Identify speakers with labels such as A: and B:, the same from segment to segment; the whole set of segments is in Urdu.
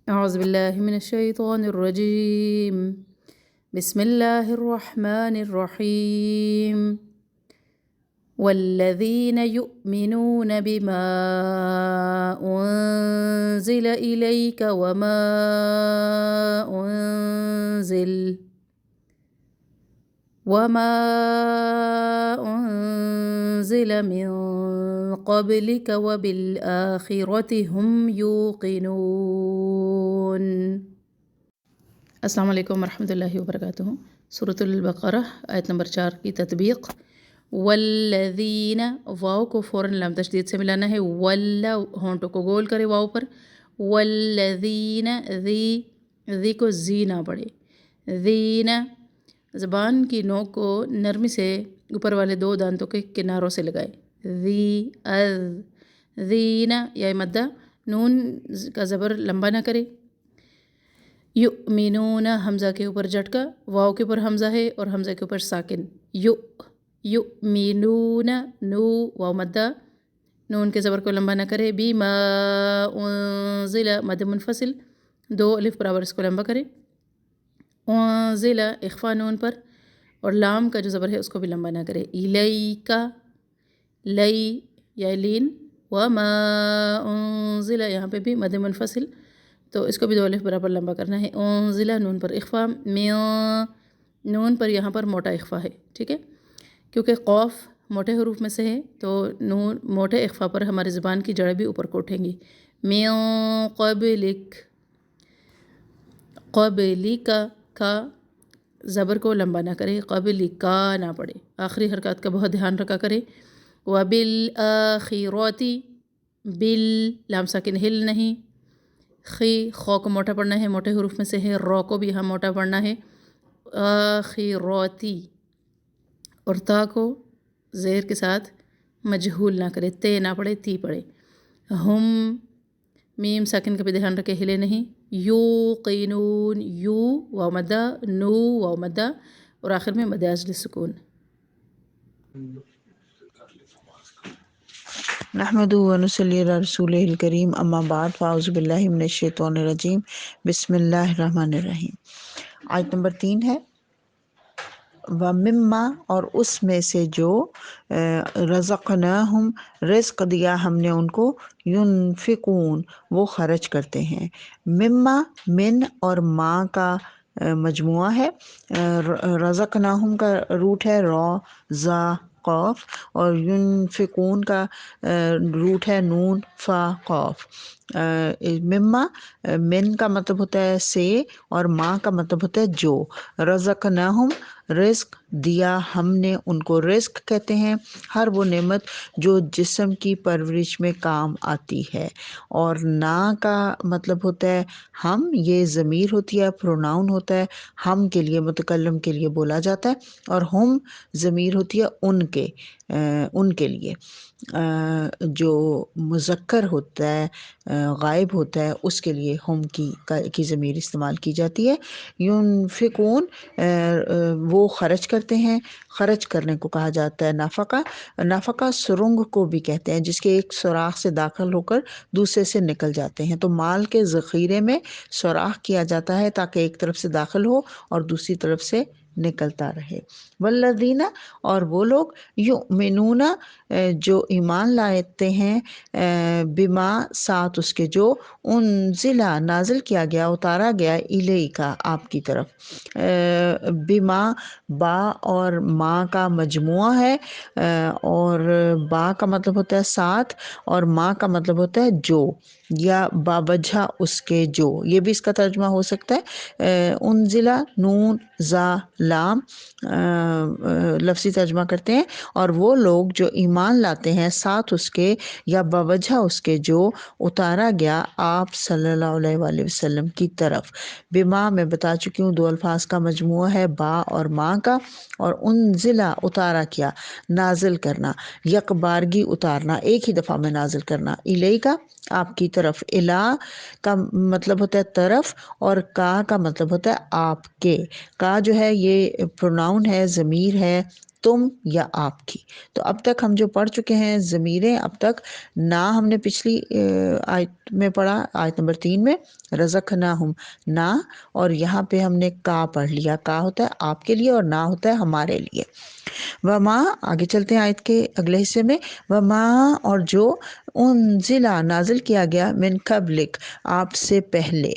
A: أعوذ بالله من الشيطان الرجيم. بسم الله الرحمن الرحيم. والذين يؤمنون بما أنزل إليك وما أنزل من قبلك وبالآخرة هم يوقنون. السلام علیکم ورحمۃ اللہ وبرکاتہ. سورۃ البقرہ آیت نمبر 4 کی تطبیق. والذین، واو کو فوراً لام تشدید سے ملانا ہے. ہونٹوں کو گول کرے واو پر. والذین، ذی کو زی نہ پڑے. ذین، زبان کی نوک کو نرمی سے اوپر والے 2 دانتوں کے کناروں سے لگائے. ذین یا مدہ، نون کا زبر لمبا نہ کرے. یؤمنون، حمزہ کے اوپر جھٹکا، واو کے اوپر حمزہ ہے اور حمزہ کے اوپر ساکن. یؤمنون، نو واو مدہ، نون کے زبر کو لمبا نہ کرے. بما انزل، مد منفصل، 2 الف برابر اس کو لمبا کرے. انزل، اخفا نون پر، اور لام کا جو زبر ہے اس کو بھی لمبا نہ کرے. الیکا، لئی یا لین. وما انزل، یہاں پہ بھی مد منفصل، تو اس کو بھی 2 الف برابر لمبا کرنا ہے. انزل، نون پر اخفا. نون پر یہاں پر موٹا اخفا ہے، ٹھیک ہے، کیونکہ قوف موٹے حروف میں سے ہے تو نون موٹے اخفا پر ہماری زبان کی جڑیں بھی اوپر کو اٹھیں گی. من قبلک، قبلک کا زبر کو لمبا نہ کرے. قبلکا نہ پڑے. آخری حرکات کا بہت دھیان رکھا کرے. وبالآخرۃ، بال لام ساکن ہل نہیں. خو کو موٹا پڑھنا ہے، موٹے حروف میں سے ہے. رو کو بھی یہاں موٹا پڑھنا ہے. آخراتی، اور تا کو زیر کے ساتھ مجہول نہ کرے. تے نہ پڑھے، تی پڑھے. ہم، میم ساکن کا بھی دھیان رکھے، ہلے نہیں. یوقنون، یو واو مدہ، نو واو مدہ، اور آخر میں مد اصل سکون.
B: نحمدہ و نصلی علی رسولہ الکریم، اما بعد، فاعوذ باللہ من الشیطان الرجیم، بسم اللہ الرحمن الرحیم. آیت نمبر 3 ہے. وَمِمَّا، اور اس میں سے جو رزقناہم، رزق دیا ہم نے ان کو، ينفقون، وہ خرچ کرتے ہیں. مما، من اور ما کا مجموعہ ہے. رزقناہم کا روٹ ہے را، زا، قاف، اور ينفقون کا روٹ ہے نون، فا، قاف. مما، من کا مطلب ہوتا ہے سے، اور ما کا مطلب ہوتا ہے جو. رزقناہم، رزق دیا ہم نے ان کو. رزق کہتے ہیں ہر وہ نعمت جو جسم کی پرورش میں کام آتی ہے. اور نا کا مطلب ہوتا ہے ہم، یہ ضمیر ہوتی ہے، پروناؤن ہوتا ہے، ہم کے لیے، متکلم کے لیے بولا جاتا ہے. اور ہم ضمیر ہوتی ہے ان کے لیے. جو مذکر ہوتا ہے، غائب ہوتا ہے، اس کے لیے ہم کی ضمیر استعمال کی جاتی ہے. ينفقون، وہ خرچ کرتے ہیں. خرچ کرنے کو کہا جاتا ہے نفقہ. نفقہ سرنگ کو بھی کہتے ہیں، جس کے ایک سوراخ سے داخل ہو کر دوسرے سے نکل جاتے ہیں. تو مال کے ذخیرے میں سوراخ کیا جاتا ہے تاکہ ایک طرف سے داخل ہو اور دوسری طرف سے نکلتا رہے. والذین، اور وہ لوگ، یؤمنون، جو ایمان لاتے ہیں، بما، ساتھ اس کے جو، انزلہ، نازل کیا گیا، اتارا گیا، الیکا، آپ کی طرف. بما، با اور ما کا مجموعہ ہے، اور با کا مطلب ہوتا ہے ساتھ، اور ما کا مطلب ہوتا ہے جو، یا باوجہ اس کے جو، یہ بھی اس کا ترجمہ ہو سکتا ہے. انزلہ، نون، زا، لام، لفظی ترجمہ کرتے ہیں. اور وہ لوگ جو ایمان لاتے ہیں ساتھ اس کے یا باوجہ اس کے جو، اتارا گیا آپ صلی اللہ علیہ وآلہ وسلم کی طرف. بما میں بتا چکی ہوں 2 الفاظ کا مجموعہ ہے، با اور ماں کا. اور انزلہ، اتارا کیا، نازل کرنا، یک بارگی اتارنا، ایک ہی دفعہ میں نازل کرنا. الیکا، آپ کی طرف. الا کا مطلب ہوتا ہے طرف، اور کا مطلب ہوتا ہے آپ کے. کا جو ہے یہ پروناؤن ہے، ضمیر ہے، تم یا آپ کی۔ تو اب تک ہم جو پڑھ چکے ہیں ضمیریں، اب تک نا ہم نے پچھلی آیت میں پڑھا، آیت نمبر 3 میں رزقناہم نا، اور یہاں پہ ہم نے کا پڑھ لیا۔ کا ہوتا ہے آپ کے لیے اور نا ہوتا ہے ہمارے لیے۔ وما، آگے چلتے ہیں آیت کے اگلے حصے میں، وما، اور جو انزلہ نازل کیا گیا، من قبلک، آپ سے پہلے۔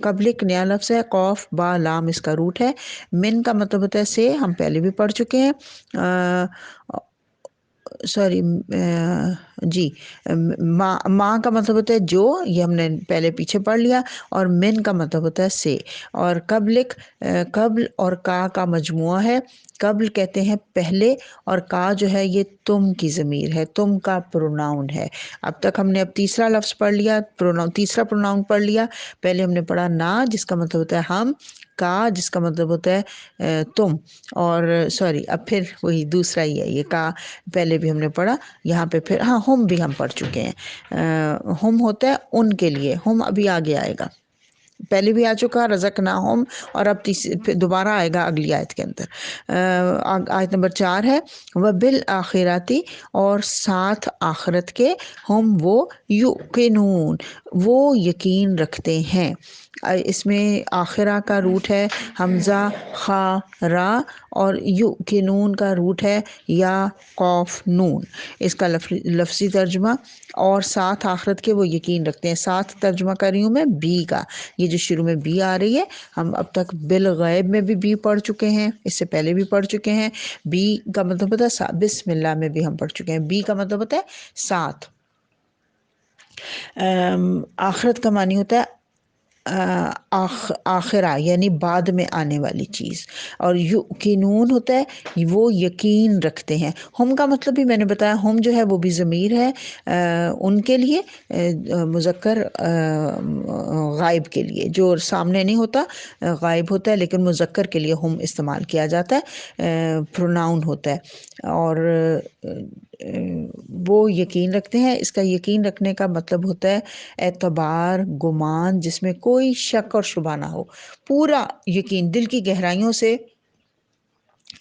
B: قبلک نیا لفظ ہے، قوف با لام اس کا روٹ ہے۔ من کا مطلب ہوتا ہے سے، ہم پہلے بھی پڑھ چکے ہیں۔ سوری جی، ماں کا مطلب ہوتا ہے جو، یہ ہم نے پہلے پیچھے پڑھ لیا، اور من کا مطلب ہوتا ہے سے۔ اور قبلک، قبل اور کا مجموعہ ہے۔ قبل کہتے ہیں پہلے، اور کا جو ہے یہ تم کی ضمیر ہے، تم کا پروناؤن ہے۔ اب تک ہم نے اب تیسرا لفظ پڑھ لیا، تیسرا پروناؤن پڑھ لیا۔ پہلے ہم نے پڑھا نا جس کا مطلب ہوتا ہے ہم، کا جس کا مطلب ہوتا ہے تم، اور سوری اب پھر وہی دوسرا ہی ہے یہ کا، پہلے بھی ہم نے پڑھا، یہاں پہ پھر ہاں ہم بھی ہم پڑھ چکے ہیں۔ ہم ہوتا ہے ان کے لیے، ہم ابھی آگے آئے گا، پہلے بھی آ چکا رزقناہم، اور اب پھر دوبارہ آئے گا اگلی آیت کے اندر۔ آیت نمبر 4 ہے وبالآخراتی، اور ساتھ آخرت کے، ہم وہ یوقنون، وہ یقین رکھتے ہیں۔ اس میں آخرہ کا روٹ ہے حمزہ خا را، اور یوقنون کا روٹ ہے یا قوف نون، اس کا لفظی ترجمہ، اور ساتھ آخرت کے وہ یقین رکھتے ہیں۔ ساتھ ترجمہ کر رہی ہوں میں بی کا، یہ جو شروع میں بی آ رہی ہے، ہم اب تک بالغیب میں بھی بی پڑھ چکے ہیں، اس سے پہلے بھی پڑھ چکے ہیں۔ بی کا مطلب ہوتا ہے بسم اللہ میں بھی ہم پڑھ چکے ہیں، بی کا مطلب ہوتا ہے ساتھ۔ آخرت کا معنی ہوتا ہے آخرہ، یعنی بعد میں آنے والی چیز، اور یقینون ہوتا ہے وہ یقین رکھتے ہیں۔ ہم کا مطلب بھی میں نے بتایا، ہم جو ہے وہ بھی ضمیر ہے ان کے لیے، مذکر غائب کے لیے، جو سامنے نہیں ہوتا غائب ہوتا ہے، لیکن مذکر کے لیے ہم استعمال کیا جاتا ہے، پروناؤن ہوتا ہے۔ اور وہ یقین رکھتے ہیں، اس کا یقین رکھنے کا مطلب ہوتا ہے اعتبار، گمان، جس میں کوئی شک اور شبہ نہ ہو، پورا یقین، دل کی گہرائیوں سے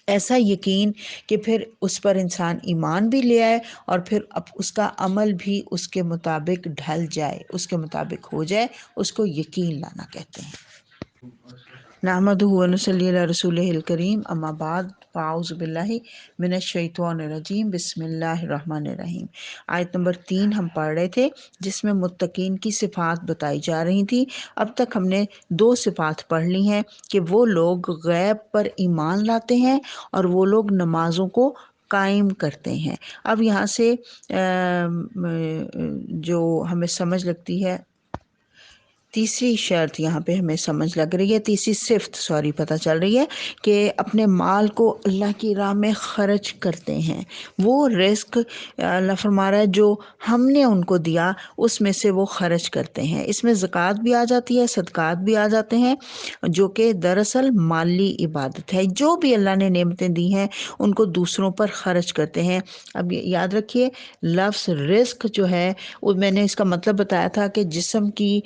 B: ایسا یقین کہ پھر اس پر انسان ایمان بھی لے آئے، اور پھر اب اس کا عمل بھی اس کے مطابق ڈھل جائے، اس کے مطابق ہو جائے، اس کو یقین لانا کہتے ہیں۔ نحمدہ و نصلی علی رسولہ الکریم، اما بعد، فاعوذ باللہ من الشیطان الرجیم، بسم اللہ الرحمن الرحیم۔ آیت نمبر 3 ہم پڑھ رہے تھے، جس میں متقین کی صفات بتائی جا رہی تھی۔ اب تک ہم نے 2 صفات پڑھ لی ہیں کہ وہ لوگ غیب پر ایمان لاتے ہیں، اور وہ لوگ نمازوں کو قائم کرتے ہیں۔ اب یہاں سے جو ہمیں سمجھ لگتی ہے، تیسری شرط یہاں پہ ہمیں سمجھ لگ رہی ہے، تیسری صفت پتہ چل رہی ہے کہ اپنے مال کو اللہ کی راہ میں خرچ کرتے ہیں۔ وہ رزق اللہ فرما رہا ہے جو ہم نے ان کو دیا، اس میں سے وہ خرچ کرتے ہیں۔ اس میں زکوٰۃ بھی آ جاتی ہے، صدقات بھی آ جاتے ہیں، جو کہ دراصل مالی عبادت ہے۔ جو بھی اللہ نے نعمتیں دی ہیں ان کو دوسروں پر خرچ کرتے ہیں۔ اب یاد رکھیے، لفظ رزق جو ہے، وہ میں نے اس کا مطلب بتایا تھا کہ جسم کی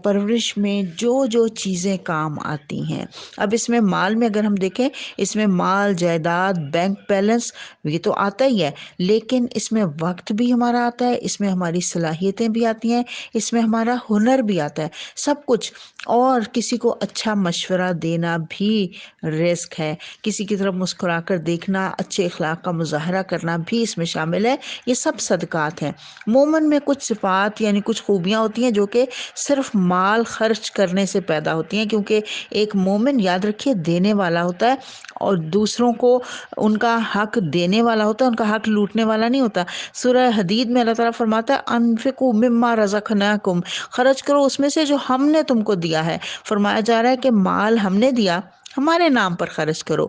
B: پرورش میں جو چیزیں کام آتی ہیں۔ اب اس میں مال میں اگر ہم دیکھیں، اس میں مال، جائیداد، بینک بیلنس، یہ تو آتا ہی ہے، لیکن اس میں وقت بھی ہمارا آتا ہے، اس میں ہماری صلاحیتیں بھی آتی ہیں، اس میں ہمارا ہنر بھی آتا ہے، سب کچھ۔ اور کسی کو اچھا مشورہ دینا بھی رزق ہے، کسی کی طرف مسکرا کر دیکھنا، اچھے اخلاق کا مظاہرہ کرنا بھی اس میں شامل ہے۔ یہ سب صدقات ہیں۔ مومن میں کچھ صفات یعنی کچھ خوبیاں ہوتی ہیں جو کہ صرف مال خرچ کرنے سے پیدا ہوتی ہیں، کیونکہ ایک مومن، یاد رکھیے، دینے والا ہوتا ہے، اور دوسروں کو ان کا حق دینے والا ہوتا ہے، ان کا حق لوٹنے والا نہیں ہوتا۔ سورہ حدید میں اللہ تعالیٰ فرماتا ہے انفقوا مما رزقناکم، خرچ کرو اس میں سے جو ہم نے تم کو دیا ہے۔ فرمایا جا رہا ہے کہ مال ہم نے دیا، ہمارے نام پر خرچ کرو۔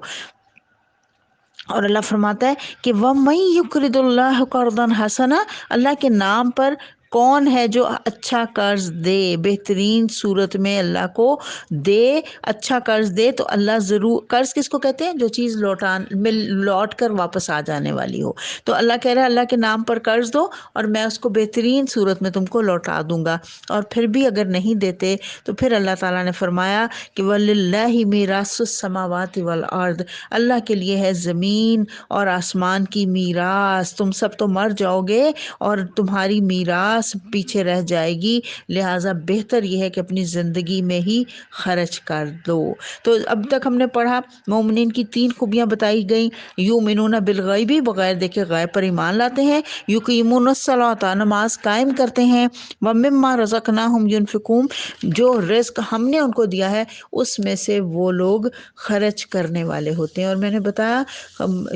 B: اور اللہ فرماتا ہے کہ وَمَن يُقْرِضِ اللَّهَ قَرْضًا حَسَنًا، اللہ کے نام پر کون ہے جو اچھا قرض دے، بہترین صورت میں اللہ کو دے، اچھا قرض دے تو اللہ ضرور، قرض کس کو کہتے ہیں؟ جو چیز لوٹ کر واپس آ جانے والی ہو۔ تو اللہ کہہ رہا ہے اللہ کے نام پر قرض دو اور میں اس کو بہترین صورت میں تم کو لوٹا دوں گا۔ اور پھر بھی اگر نہیں دیتے تو پھر اللہ تعالیٰ نے فرمایا کہ وَلِلَّهِ مِيرَاثُ السَّمَاوَاتِ وَالْأَرْضِ، اللہ کے لیے ہے زمین اور آسمان کی میراث، تم سب تو مر جاؤ گے اور تمہاری میراث پیچھے رہ جائے گی، لہٰذا بہتر یہ ہے کہ اپنی زندگی میں ہی خرچ کر دو۔ تو اب تک ہم نے پڑھا مومنین کی 3 خوبیاں بتائی گئیں، یؤمنون بالغیب، بغیر دیکھے غیب پر ایمان لاتے ہیں، یقیمون الصلاۃ، نماز قائم کرتے ہیں، ومما رزقناہم ینفقون، جو رزق ہم نے ان کو دیا ہے اس میں سے وہ لوگ خرچ کرنے والے ہوتے ہیں۔ اور میں نے بتایا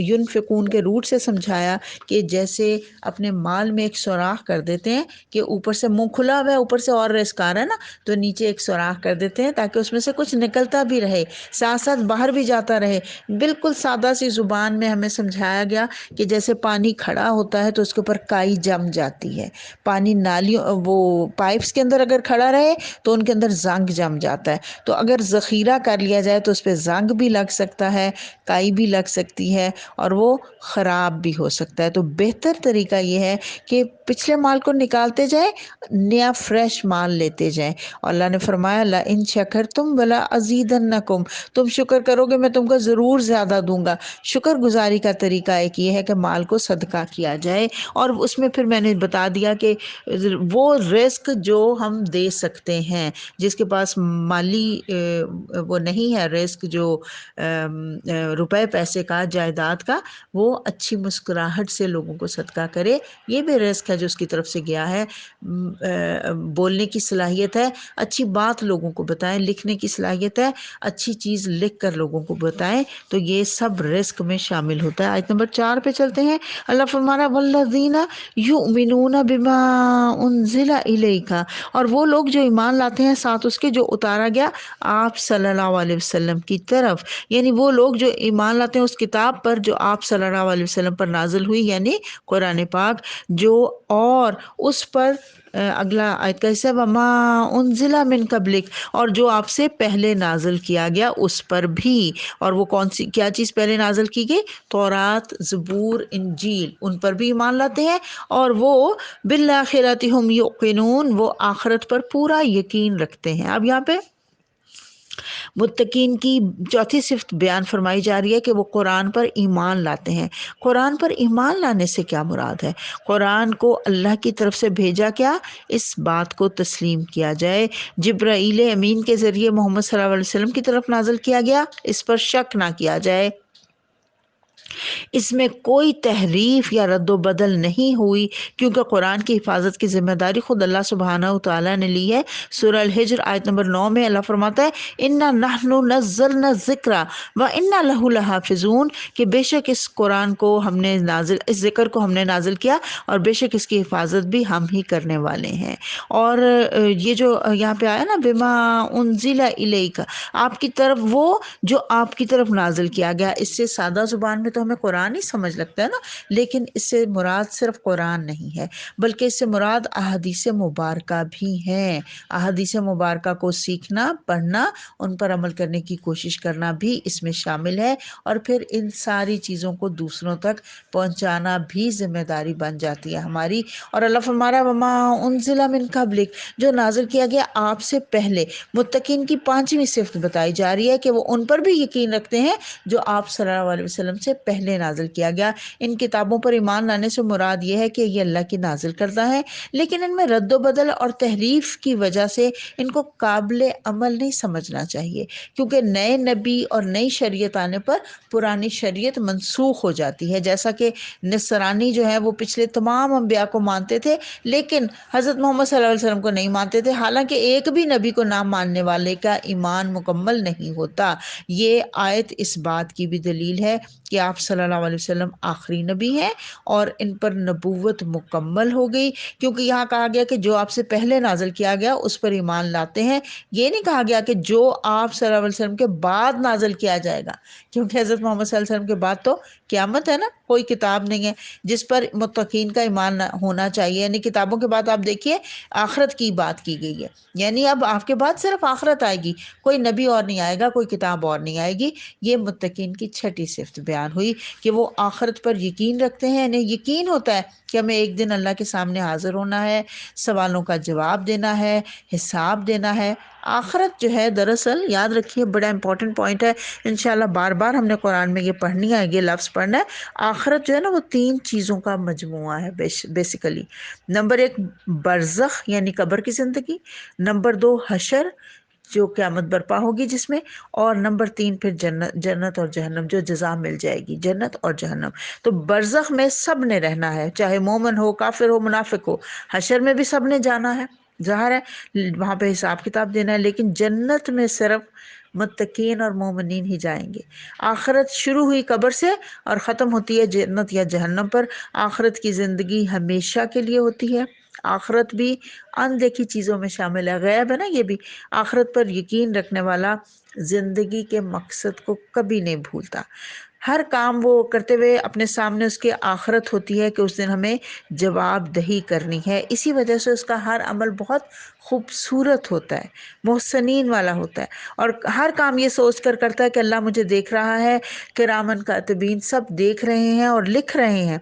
B: ینفقون کے روٹ سے سمجھایا کہ جیسے اپنے مال میں ایک سوراخ کر دیتے ہیں کہ اوپر سے منہ کھلا ہوا ہے، اوپر سے اور رزق آ رہا ہے نا، تو نیچے ایک سوراخ کر دیتے ہیں تاکہ اس میں سے کچھ نکلتا بھی رہے، ساتھ ساتھ باہر بھی جاتا رہے۔ بالکل سادہ سی زبان میں ہمیں سمجھایا گیا کہ جیسے پانی کھڑا ہوتا ہے تو اس کے اوپر کائی جم جاتی ہے، پانی نالیوں وہ پائپس کے اندر اگر کھڑا رہے تو ان کے اندر زنگ جم جاتا ہے، تو اگر ذخیرہ کر لیا جائے تو اس پہ زنگ بھی لگ سکتا ہے، کائی بھی لگ سکتی ہے اور وہ خراب بھی ہو سکتا ہے۔ تو بہتر طریقہ یہ ہے کہ پچھلے مال کو نکالتے جائیں، نیا فریش مال لیتے جائیں۔ اور اللہ نے فرمایا لَإِن شَكَرْتُمْ وَلَأَزِيدَنَّكُمْ، تم شکر کرو گے میں تم کو ضرور زیادہ دوں گا۔ شکر گزاری کا طریقہ ایک یہ ہے کہ مال کو صدقہ کیا جائے، اور اس میں پھر میں نے بتا دیا کہ وہ رزق جو ہم دے سکتے ہیں، جس کے پاس مالی وہ نہیں ہے رزق، جو روپے پیسے کا، جائیداد کا، وہ اچھی مسکراہٹ سے لوگوں کو صدقہ کرے، یہ بھی رزق ہے جو اس کی طرف سے گیا ہے۔ بولنے کی صلاحیت ہے، اچھی بات لوگوں کو بتائیں، لکھنے کی صلاحیت ہے، اچھی چیز لکھ کر لوگوں کو بتائیں، تو یہ سب رزق میں شامل ہوتا ہے۔ آیت نمبر 4 پہ چلتے ہیں، اللہ فرمانا والذین یؤمنون بما انزل الیک، اور وہ لوگ جو ایمان لاتے ہیں ساتھ اس کے جو اتارا گیا آپ صلی اللہ علیہ وسلم کی طرف، یعنی وہ لوگ جو ایمان لاتے ہیں اس کتاب پر جو آپ صلی اللہ علیہ وسلم پر نازل ہوئی، یعنی قرآن پاک، جو اور اس پر اگلا آیت کا حصہ وما انزل من قبلک، اور جو آپ سے پہلے نازل کیا گیا اس پر بھی، اور وہ کون سی کیا چیز پہلے نازل کی گئی؟ تورات، زبور، انجیل، ان پر بھی ایمان لاتے ہیں، اور وہ بالآخرۃ ہم یوقنون، وہ آخرت پر پورا یقین رکھتے ہیں۔ اب یہاں پہ متقین کی چوتھی صفت بیان فرمائی جا رہی ہے کہ وہ قرآن پر ایمان لاتے ہیں۔ قرآن پر ایمان لانے سے کیا مراد ہے؟ قرآن کو اللہ کی طرف سے بھیجا کیا، اس بات کو تسلیم کیا جائے، جبرائیل امین کے ذریعے محمد صلی اللہ علیہ وسلم کی طرف نازل کیا گیا، اس پر شک نہ کیا جائے، اس میں کوئی تحریف یا رد و بدل نہیں ہوئی، کیونکہ قرآن کی حفاظت کی ذمہ داری خود اللہ سبحانہ وتعالیٰ نے لی ہے۔ سورہ الحجر آیت نمبر 9 میں اللہ فرماتا ہے اِنَّا نَحْنُ نَزَّلْنَا الذِّكْرَ وَإِنَّا لَهُ لَحَافِظُونَ، کہ بے شک اس قرآن کو ہم نے نازل، اس ذکر کو ہم نے نازل کیا اور بے شک اس کی حفاظت بھی ہم ہی کرنے والے ہیں۔ اور یہ جو یہاں پہ آیا نا بما انزل الیک، آپ کی طرف، وہ جو آپ کی طرف نازل کیا گیا، اس سے سادہ زبان میں تو ہمیں قرآن ہی سمجھ لگتا ہے نا، لیکن اس سے مراد صرف قرآن نہیں ہے، بلکہ اس سے مراد احادیث مبارکہ بھی ہیں۔ احادیث مبارکہ کو سیکھنا، پڑھنا، ان پر عمل کرنے کی کوشش کرنا بھی اس میں شامل ہے، اور پھر ان ساری چیزوں کو دوسروں تک پہنچانا بھی ذمہ داری بن جاتی ہے ہماری۔ اور اللہ فرما رہا ہے وما انزل من قبلک، جو نازل کیا گیا آپ سے پہلے۔ متقین کی 5ویں صفت بتائی جا رہی ہے کہ وہ ان پر بھی یقین رکھتے ہیں جو آپ صلی اللہ علیہ وسلم سے پہلے نازل کیا گیا۔ ان کتابوں پر ایمان لانے سے مراد یہ ہے کہ یہ اللہ کی نازل کردہ ہے، لیکن ان میں رد و بدل اور تحریف کی وجہ سے ان کو قابل عمل نہیں سمجھنا چاہیے، کیونکہ نئے نبی اور نئی شریعت آنے پر پرانی شریعت منسوخ ہو جاتی ہے۔ جیسا کہ نصرانی جو ہے وہ پچھلے تمام انبیاء کو مانتے تھے، لیکن حضرت محمد صلی اللہ علیہ وسلم کو نہیں مانتے تھے، حالانکہ ایک بھی نبی کو نہ ماننے والے کا ایمان مکمل نہیں ہوتا۔ یہ آیت اس بات کی بھی دلیل ہے کہ آپ صلی اللہ علیہ وسلم آخری نبی ہیں اور ان پر نبوت مکمل ہو گئی، کیونکہ یہاں کہا گیا کہ جو آپ سے پہلے نازل کیا گیا اس پر ایمان لاتے ہیں، یہ نہیں کہا گیا کہ جو آپ صلی اللہ علیہ وسلم کے بعد نازل کیا جائے گا، کیونکہ حضرت محمد صلی اللہ علیہ وسلم کے بعد تو قیامت ہے نا، کوئی کتاب نہیں ہے جس پر متقین کا ایمان ہونا چاہیے، یعنی کتابوں کے بعد آپ دیکھیے آخرت کی بات کی گئی ہے، یعنی اب آپ کے بعد صرف آخرت آئے گی، کوئی نبی اور نہیں آئے گا، کوئی کتاب اور نہیں آئے گی۔ یہ متقین کی چھٹی صفت بیان ہوئی کہ وہ آخرت پر یقین رکھتے ہیں، انہیں یقین ہوتا ہے کہ ہمیں ایک دن اللہ کے سامنے حاضر ہونا ہے، سوالوں کا جواب دینا ہے، حساب دینا ہے۔ آخرت جو ہے دراصل یاد رکھیے بڑا امپورٹنٹ پوائنٹ ہے، انشاءاللہ بار بار ہم نے قرآن میں یہ پڑھنی ہے، یہ لفظ پڑھنا ہے۔ آخرت جو ہے نا وہ 3 چیزوں کا مجموعہ ہے بیسیکلی۔ نمبر 1 برزخ یعنی قبر کی زندگی، نمبر 2 حشر جو قیامت برپا ہوگی جس میں، اور نمبر 3 پھر جنت اور جہنم جو جزا مل جائے گی، جنت اور جہنم۔ تو برزخ میں سب نے رہنا ہے، چاہے مومن ہو، کافر ہو، منافق ہو۔ حشر میں بھی سب نے جانا ہے، ظاہر ہے وہاں پہ حساب کتاب دینا ہے، لیکن جنت میں صرف متقین اور مومنین ہی جائیں گے۔ آخرت شروع ہوئی قبر سے اور ختم ہوتی ہے جنت یا جہنم پر۔ آخرت کی زندگی ہمیشہ کے لیے ہوتی ہے۔ آخرت بھی اندیکھی چیزوں میں شامل ہے، غیب ہے نا یہ بھی۔ آخرت پر یقین رکھنے والا زندگی کے مقصد کو کبھی نہیں بھولتا۔ ہر کام وہ کرتے ہوئے اپنے سامنے اس کی آخرت ہوتی ہے کہ اس دن ہمیں جواب دہی کرنی ہے، اسی وجہ سے اس کا ہر عمل بہت خوبصورت ہوتا ہے، محسنین والا ہوتا ہے، اور ہر کام یہ سوچ کر کرتا ہے کہ اللہ مجھے دیکھ رہا ہے، کرامن کاتبین سب دیکھ رہے ہیں اور لکھ رہے ہیں۔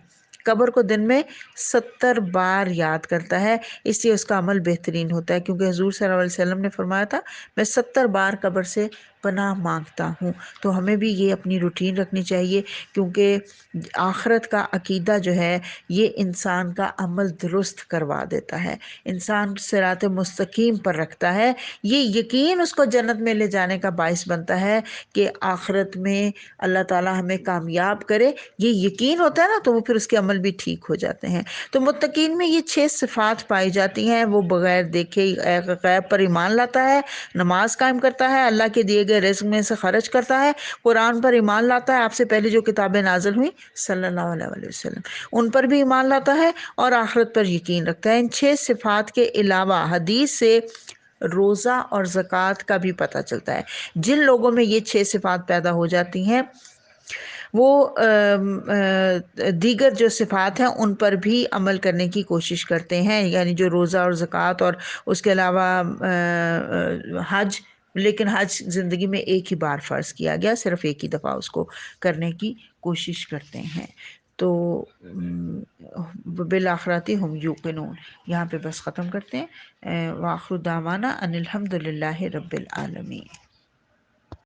B: قبر کو دن میں 70 بار یاد کرتا ہے، اس لیے اس کا عمل بہترین ہوتا ہے، کیونکہ حضور صلی اللہ علیہ وسلم نے فرمایا تھا میں 70 بار قبر سے پناہ مانگتا ہوں۔ تو ہمیں بھی یہ اپنی روٹین رکھنی چاہیے، کیونکہ آخرت کا عقیدہ جو ہے یہ انسان کا عمل درست کروا دیتا ہے، انسان صراط مستقیم پر رکھتا ہے۔ یہ یقین اس کو جنت میں لے جانے کا باعث بنتا ہے کہ آخرت میں اللہ تعالی ہمیں کامیاب کرے۔ یہ یقین ہوتا ہے نا تو وہ پھر اس کے عمل بھی ٹھیک ہو جاتے ہیں۔ تو متقین میں یہ 6 صفات پائی جاتی ہیں۔ وہ بغیر دیکھے غیب پر ایمان لاتا ہے، نماز قائم کرتا ہے، اللہ کے دیے گئے رزق میں سے خرچ کرتا ہے، قرآن پر ایمان لاتا ہے، آپ سے پہلے جو کتابیں نازل ہوئیں صلی اللہ علیہ وسلم ان پر بھی ایمان لاتا ہے، اور آخرت پر یقین رکھتا ہے۔ ان 6 صفات کے علاوہ حدیث سے روزہ اور زکوٰۃ کا بھی پتہ چلتا ہے۔ جن لوگوں میں یہ 6 صفات پیدا ہو جاتی ہیں وہ دیگر جو صفات ہیں ان پر بھی عمل کرنے کی کوشش کرتے ہیں، یعنی جو روزہ اور زکوٰۃ اور اس کے علاوہ حج، لیکن حج زندگی میں ایک ہی بار فرض کیا گیا، صرف ایک ہی دفعہ اس کو کرنے کی کوشش کرتے ہیں۔ تو بالآخرات ہم یوقنون، یہاں پہ بس ختم کرتے ہیں۔ وآخر دعوانا ان الحمد للہ رب العالمین۔